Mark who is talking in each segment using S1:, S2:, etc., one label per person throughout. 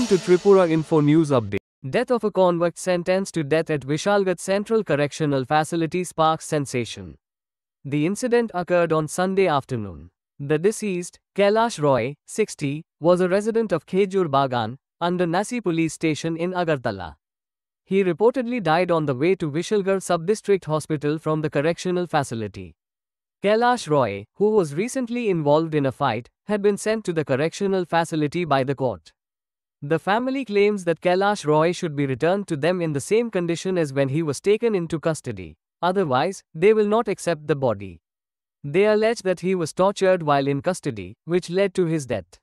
S1: Welcome to Tripura Info News Update. Death of a convict sentenced to death at Vishalgarh Central Correctional Facility sparks sensation. The incident occurred on Sunday afternoon. The deceased, Kailash Roy, 60, was a resident of Khejur Bagan, under Nasi Police Station in Agartala. He reportedly died on the way to Vishalgarh Sub-District Hospital from the correctional facility. Kailash Roy, who was recently involved in a fight, had been sent to the correctional facility by the court. The family claims that Kailash Roy should be returned to them in the same condition as when he was taken into custody. Otherwise, they will not accept the body. They allege that he was tortured while in custody, which led to his death.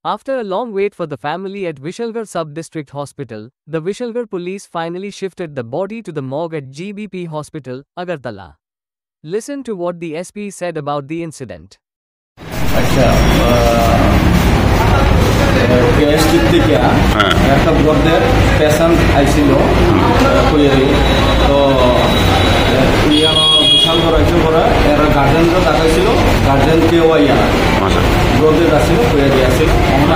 S1: After a long wait for the family at Vishalgarh Sub-District Hospital, the Vishalgarh police finally shifted the body to the morgue at GBP Hospital, Agartala. Listen to what the SP said about the incident.
S2: একটা ব্রডের patient আইছিল তো বিশালগড় আইসে পরে এরা গার্জেনরা দেখাইছিল guardian কেউ আইয়া ব্রডের আসছিল কইয়া দিয়েছিল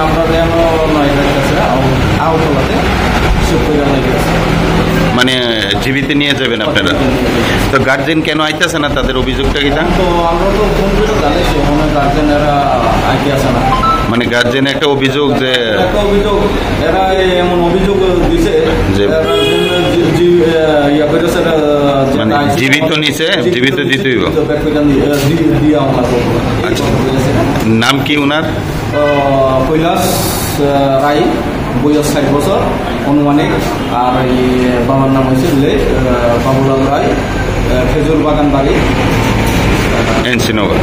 S2: আমরা যেন নয় আছে আউটলাতে সব কইয়া লাগিয়েছে
S3: মানে জীবিত নিয়ে যাবেন আপনারা তো গার্জেন কেন আইতেছে না তাদের অভিযোগটা কি
S2: তো আমরা তো ফোন করে জানাইছি ওখানে গার্জেনেরা আইতে আসে না
S3: মানে গার্জেন একটা অভিযোগ যে
S2: এরা এমন অভিযোগ দিছে যে
S3: মানে জীবিত নিছে জীবিত দিতে হইব নাম কি ওনার
S2: কৈলাস রায় বয়স 60 বছর অনুমানিক আর এই বাবার নাম হয়েছে বাবুলাল রায় খেজুর বাগান বাড়ি
S3: এনসি নগর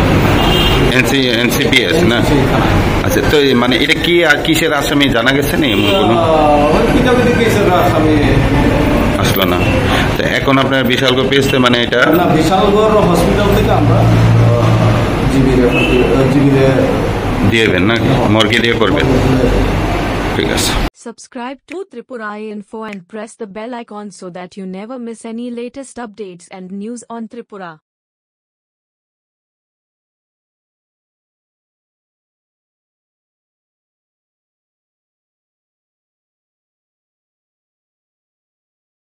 S3: এনসিপিএস না আচ্ছা তো মানে এটা কি আর কিসের আসামি জানা গেছে না এমন কোনো আসলো না তো এখন আপনার বিশালগড় পেয়েছে মানে এটা
S2: বিশালগড় হসপিটাল থেকে আমরা
S3: দিয়েবেন না মর্গে দিয়ে করবেন ঠিক আছে
S4: Subscribe to Tripura Info and press the bell icon so that you never miss any latest updates and news on Tripura.